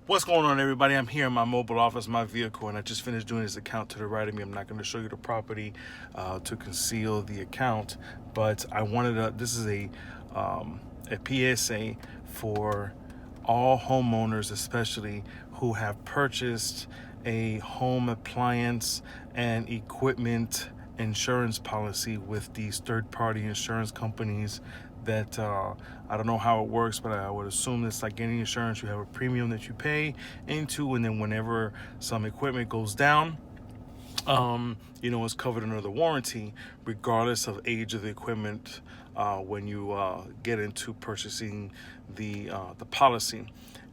What's going on, everybody? I'm here in my mobile office, my vehicle, and I just finished doing this account to the right of me. I'm not going to show you the property to conceal the account, but I wanted to, this is a PSA for all homeowners, especially who have purchased a home appliance and equipment insurance policy with these third-party insurance companies that I don't know how it works, but I would assume it's like any insurance. You have a premium that you pay into, and then whenever some equipment goes down, it's covered under the warranty, regardless of age of the equipment when you get into purchasing the policy.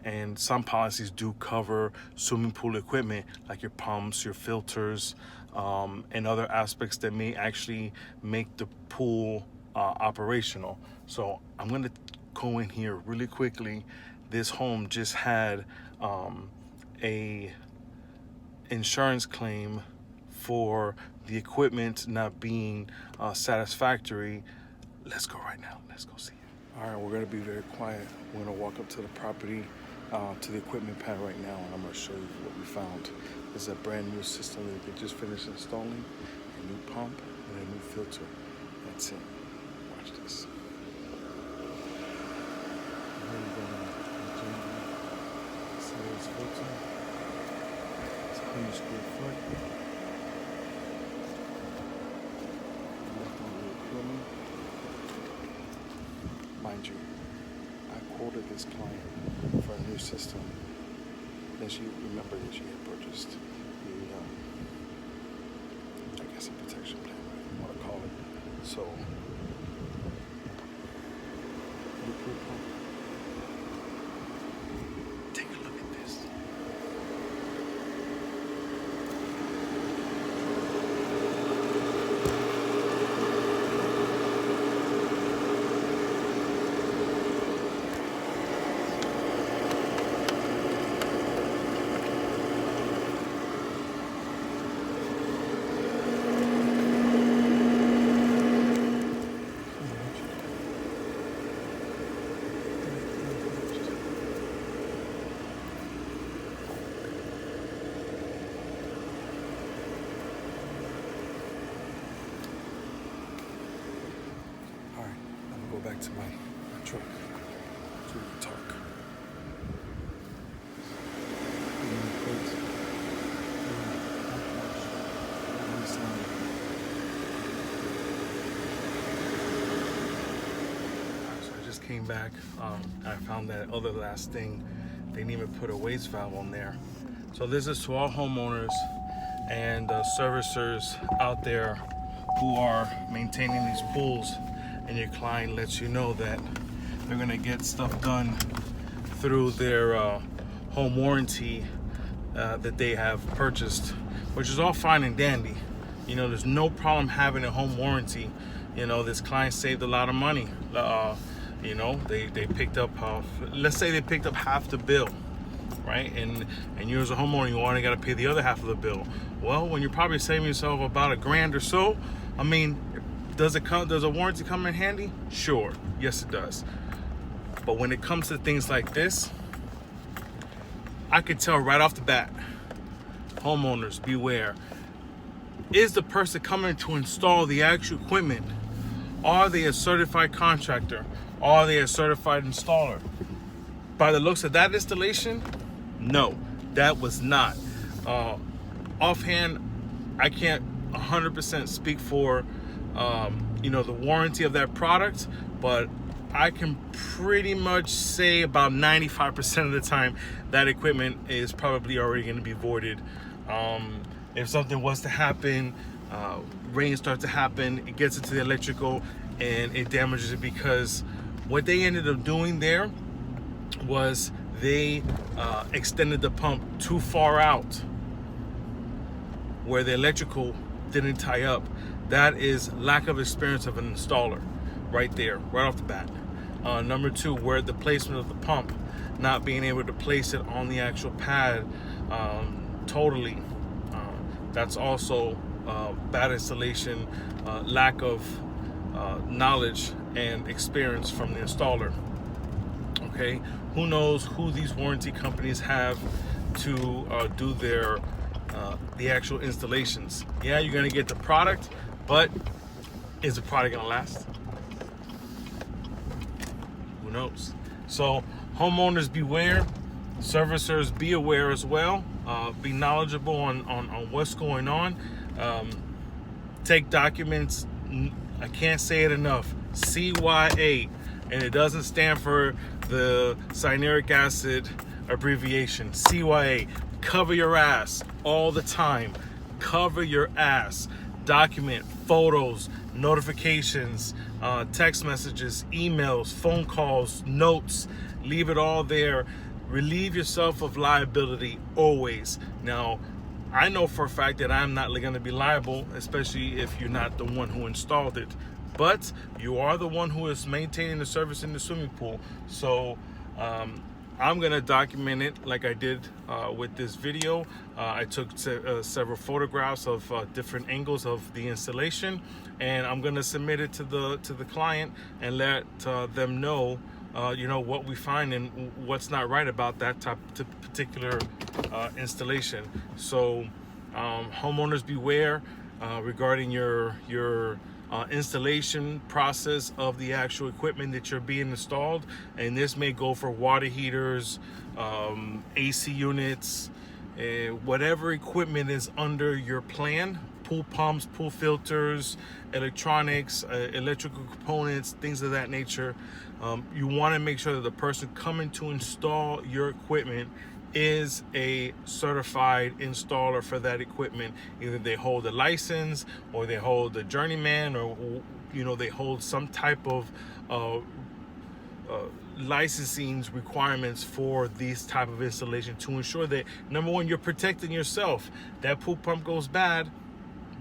And some policies do cover swimming pool equipment, like your pumps, your filters, and other aspects that may actually make the pool operational. So I'm going to go in here really quickly. This home just had a insurance claim for the equipment not being satisfactory. Let's go right now. Let's go see it. All right, we're going to be very quiet. We're going to walk up to the property, to the equipment pad right now, and I'm going to show you what we found. This is a brand new system that they just finished installing, a new pump and a new filter. That's it. Watch this. This filter. It's 100 square foot. Mind you, I quoted this client for a new system. Then she remembered that she had purchased the, I guess, a protection plan, whatever you want to call it. So, take a look at this. Back to my truck so we can talk. So I just came back. I found that other last thing. They didn't even put a waste valve on there. So this is to all homeowners and servicers out there who are maintaining these pools, and your client lets you know that they're gonna get stuff done through their home warranty that they have purchased, which is all fine and dandy. There's no problem having a home warranty. This client saved a lot of money. They picked up, let's say they picked up half the bill, right? And you as a homeowner, you only gotta pay the other half of the bill. Well, when you're probably saving yourself about $1,000 or so, does a warranty come in handy? Sure, yes it does. But when it comes to things like this, I could tell right off the bat, homeowners, beware. Is the person coming to install the actual equipment, are they a certified contractor? Are they a certified installer? By the looks of that installation, no, that was not. Offhand, I can't 100% speak for the warranty of that product, but I can pretty much say about 95% of the time that equipment is probably already going to be voided. If something was to happen, rain starts to happen, it gets into the electrical and it damages it, because what they ended up doing there was they extended the pump too far out where the electrical didn't tie up. That is lack of experience of an installer right there, right off the bat. Number two, where the placement of the pump, not being able to place it on the actual pad totally. That's also bad installation, lack of knowledge and experience from the installer. Okay, who knows who these warranty companies have to do their the actual installations. Yeah, you're gonna get the product, but is the product gonna last? Who knows? So homeowners beware, servicers be aware as well. Be knowledgeable on what's going on. Take documents. I can't say it enough. CYA, and it doesn't stand for the cyanuric acid abbreviation. CYA. Cover your ass all the time. Cover your ass. Document photos, notifications, text messages, emails, phone calls, notes. Leave it all there. Relieve yourself of liability always. Now, I know for a fact that I'm not going to be liable, especially if you're not the one who installed it. But you are the one who is maintaining the service in the swimming pool. So I'm going to document it like I did with this video. I took several photographs of different angles of the installation, and I'm going to submit it to the client and let them know what we find and what's not right about that particular installation. So homeowners beware regarding your installation process of the actual equipment that you're being installed, and this may go for water heaters, AC units, whatever equipment is under your plan. Pool pumps, pool filters, electronics, electrical components, things of that nature. You want to make sure that the person coming to install your equipment is a certified installer for that equipment. Either they hold a license, or they hold a journeyman, or they hold some type of licensing requirements for these type of installation, to ensure that, number one, you're protecting yourself. That pool pump goes bad,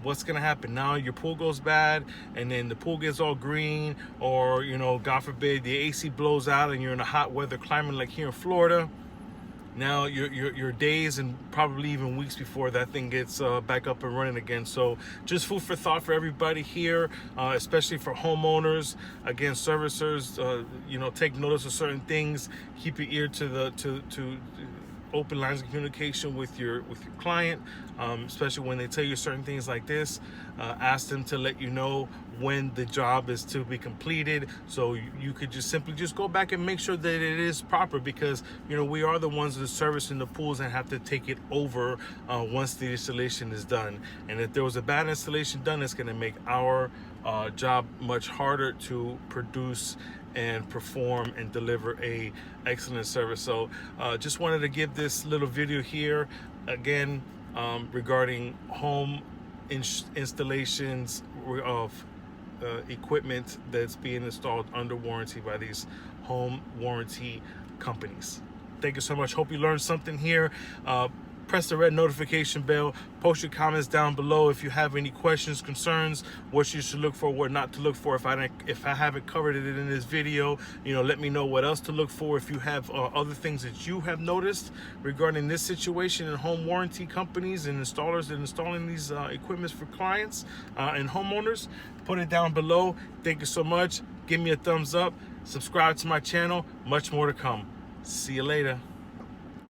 what's gonna happen? Now your pool goes bad, and then the pool gets all green, or God forbid the AC blows out and you're in a hot weather climate like here in Florida. Now your days and probably even weeks before that thing gets back up and running again. So just food for thought for everybody here, especially for homeowners. Again, servicers, take notice of certain things. Keep your ear to open lines of communication with your client, especially when they tell you certain things like this. Ask them to let you know when the job is to be completed, so you could just simply go back and make sure that it is proper, because we are the ones that are servicing the pools and have to take it over once the installation is done. And if there was a bad installation done, it's going to make our job much harder to produce and perform and deliver a excellent service. So just wanted to give this little video here again regarding home installations of equipment that's being installed under warranty by these home warranty companies. Thank you so much. Hope you learned something here. Press the red notification bell. Post your comments down below if you have any questions, concerns, what you should look for, what not to look for. If I haven't covered it in this video, let me know what else to look for. If you have other things that you have noticed regarding this situation in home warranty companies and installers that are installing these equipments for clients and homeowners, put it down below. Thank you so much. Give me a thumbs up. Subscribe to my channel. Much more to come. See you later.